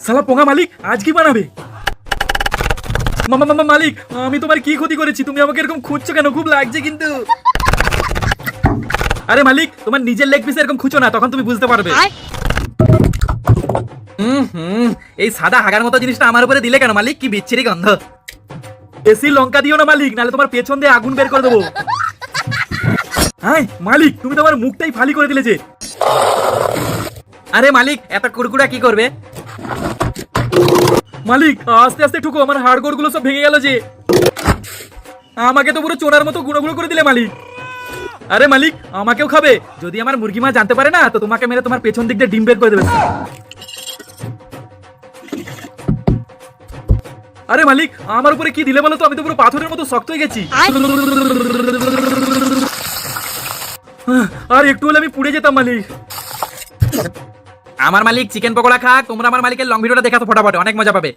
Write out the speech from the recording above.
শালা পোঙা মালিক আজ কি বানাবে? মামা মালিক, আমি তোমার কি ক্ষতি করেছি? তুমি আমাকে এরকম খুঁজছো কেন? খুব লাগছে কিন্তু। আরে মালিক, তোমার নিজের লেগ পিসে এরকম খুঁজো না, তখন তুমি বুঝতে পারবে। এই সাদা হাগার মতো জিনিসটা আমার উপরে দিলে কেন মালিক? কি বিচ্ছিরি গন্ধ। বেশি লঙ্কা দিও না মালিক, নাহলে তোমার পেছন দিয়ে আগুন বের করে দেবো। হ্যাঁ মালিক, তুমি তো আমার মুখটাই ফালি করে দিলে যে। আরে মালিক, এত কুড়কুড়া কি করবে? মালিক আস্তে আস্তে ঠুকো, আমার হাড়গোড় গুলো সব ভেঙে গেল যে। আমাকে তো পুরো চোরার মতো গুঁড়ো গুঁড়ো করে দিলে মালিক। আরে মালিক, আমাকেও খাবে? যদি আমার মুরগি মা জানতে পারে না, তো তোমাকে মেরে তোমার পেছন দিক দিয়ে ডিম বের করে দেবে। আরে মালিক, আমার উপরে কি দিলে বলো তো? আমি তো পুরো পাথরের মতো শক্ত হয়ে গেছি। আর একটু হলে আমি পুড়ে যেতাম মালিক। আমার মালিক চিকেন পকোড়া খাক, তোমরা আমার মালিকের লং ভিডিওটা দেখাতো ফটাফট, অনেক মজা পাবে।